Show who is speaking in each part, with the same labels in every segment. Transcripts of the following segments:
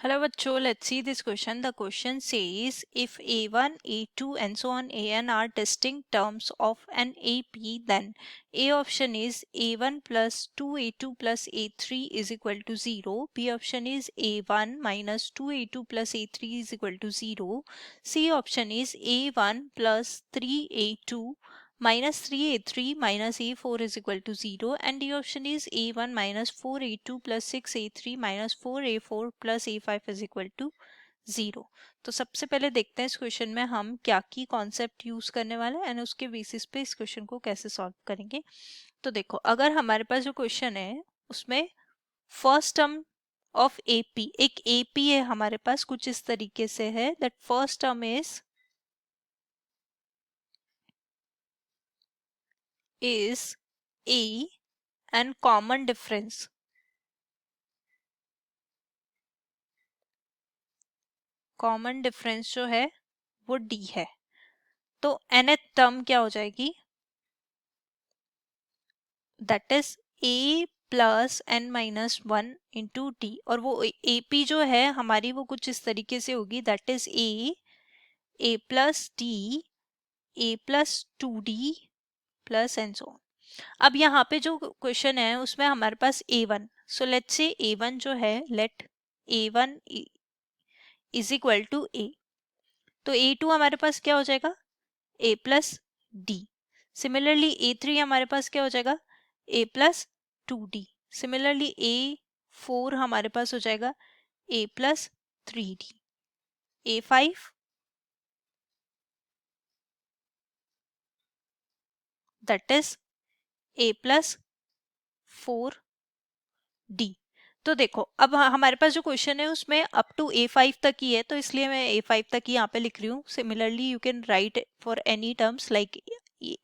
Speaker 1: Hello bachcho, let's see this question. The question says if a1, a2 and so on an are distinct terms of an AP, then A option is a1 plus 2a2 plus a3 is equal to 0. B option is a1 minus 2a2 plus a3 is equal to 0. C option is a1 plus 3a2 minus 3a3 minus a4 is equal to 0 and D option is a1 minus 4a2 plus 6a3 minus 4a4 plus a5 is equal to 0. तो सबसे पहले देखते हैं इस question में हम क्या की कॉन्सेप्ट यूज करने वाले हैं एंड उसके बेसिस पे इस क्वेश्चन को कैसे सॉल्व करेंगे. तो देखो, अगर हमारे पास जो क्वेश्चन है उसमें फर्स्ट टर्म ऑफ एपी, एक एपी है हमारे पास, कुछ इस तरीके से है that first term is A and common difference जो है वो D है. तो nth टर्म क्या हो जाएगी, that is A plus n minus 1 into D. और वो AP जो है हमारी वो कुछ इस तरीके से होगी, that is A plus D, A plus 2D plus and so on. अब यहाँ पे जो क्वेश्चन है उसमें हमारे पास A1, so let's say A1 जो है, let A1 is equal to A. तो A2 हमारे पास क्या हो जाएगा, A plus D. Similarly A3 हमारे पास क्या हो जाएगा, A plus 2D. Similarly A4 हमारे पास हो जाएगा A plus 3D. A5 that is A plus 4D. तो देखो, अब हमारे पास जो क्वेश्चन है उसमें अप टू A5 तक ही है, तो इसलिए मैं A5 तक ही यहाँ पे लिख रही हूँ. Similarly you can write for any terms like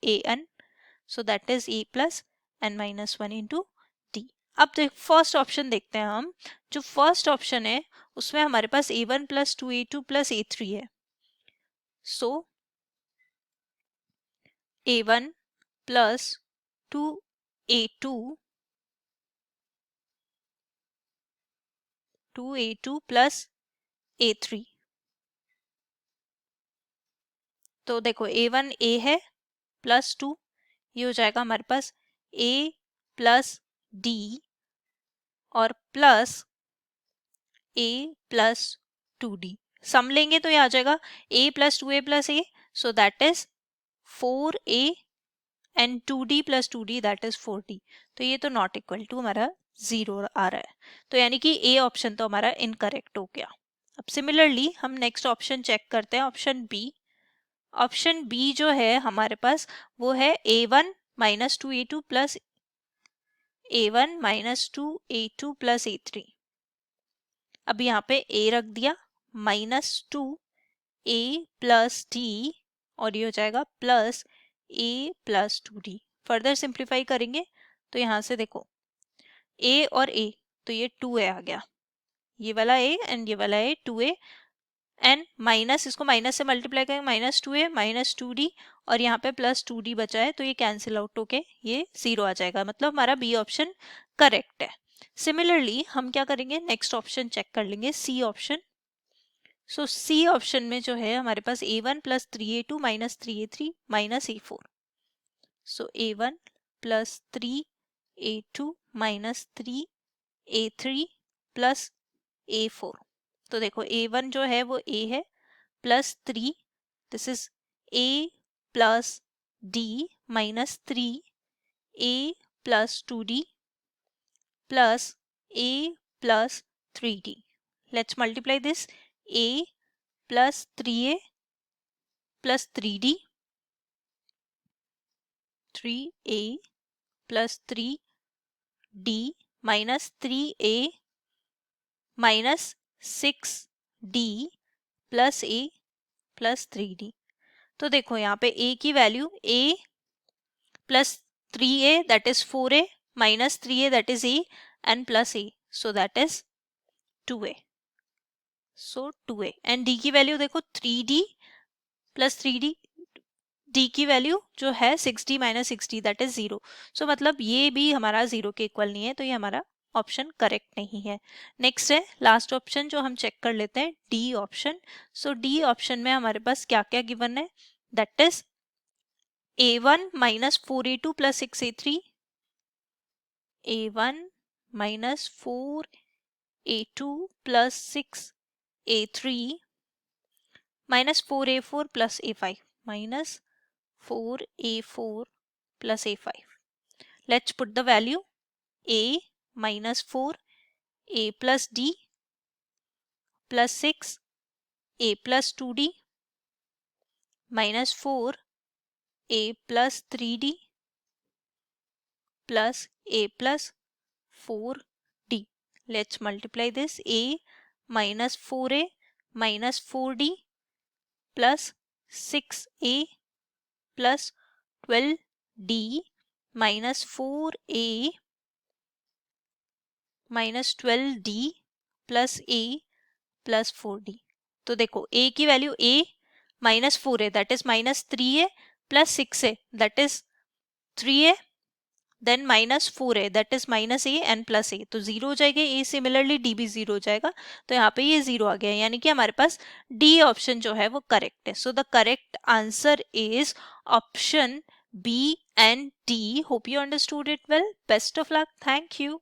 Speaker 1: AN, so that is A plus n minus 1 into D. अब फर्स्ट ऑप्शन देखते हैं हम. जो फर्स्ट ऑप्शन है उसमें हमारे पास A1 plus 2A2 plus A3 है. सो A1 plus 2A2 plus A3. तो देखो A1 A है प्लस 2, ये हो जाएगा हमारे पास A प्लस D और प्लस A प्लस 2D. सम लेंगे तो ये आ जाएगा A plus 2A plus A, so that is 4A and 2D plus 2D that is 4D. तो ये तो नॉट इक्वल टू हमारा 0 आ रहा है, तो यानी कि A ऑप्शन तो हमारा इनकरेक्ट हो गया. अब सिमिलरली हम नेक्स्ट ऑप्शन चेक करते हैं, ऑप्शन बी. ऑप्शन बी जो है हमारे पास वो है A1 minus 2A2 plus A1 minus 2A2 plus A3. अब यहाँ पे A रख दिया, माइनस 2A प्लस D और ये हो जाएगा plus A plus 2D. Further simplify करेंगे तो यहाँ से देखो A और A, तो ये 2A आ गया, ये वाला A एंड ये वाला A 2A एंड माइनस, इसको माइनस से मल्टीप्लाई करेंगे, माइनस 2A माइनस 2D और यहाँ पे प्लस 2D बचा है, तो ये कैंसिल आउट होके ये 0 आ जाएगा. मतलब हमारा बी ऑप्शन करेक्ट है. सिमिलरली हम क्या करेंगे, नेक्स्ट ऑप्शन चेक कर लेंगे, सी ऑप्शन. सो सी ऑप्शन में जो है हमारे पास A1 plus 3A2 minus 3A3 minus A4. सो A1 plus 3A2 minus 3A3 plus A4. तो देखो A1 जो है वो A है plus 3, this is A plus D minus 3A plus 2D plus A plus 3D. Let's multiply this, A plus 3A plus 3D, 3A plus 3D minus 3A minus 6D plus A plus 3D. तो देखो यहाँ पे A की value A plus 3A that is 4A minus 3A that is A and plus A, so that is 2A. So 2A and D की value देखो 3D plus 3D, D की value जो है 6D minus 6D that is 0. सो मतलब ये भी हमारा 0 के इक्वल नहीं है, तो ये हमारा ऑप्शन करेक्ट नहीं है। नेक्स्ट है लास्ट ऑप्शन जो हम चेक कर लेते हैं, डी ऑप्शन। सो डी ऑप्शन में हमारे पास क्या क्या गिवन है, that is a1 minus 4a2 plus 6a3, a1 minus 4a2 plus 6a3 minus 4a4 plus a5, minus 4a4 plus a5. Let's put the value a minus 4 a plus d plus 6 a plus 2d minus 4 a plus 3d plus a plus 4d. Let's multiply this, a minus 4a minus 4d plus 6a plus 12d minus 4a minus 12d plus a plus 4d। तो देखो a की value a minus 4 है that is minus 3 है, plus 6 है that is 3 है, then minus 4 है that is minus a and plus a, तो 0 हो जाएगा a, सिमिलरली d भी 0 हो जाएगा, तो यहाँ पे ये 0 आ गया, यानी कि हमारे पास d ऑप्शन जो है वो करेक्ट है। So the correct answer is option B and D. Hope you understood it well. Best of luck. Thank you.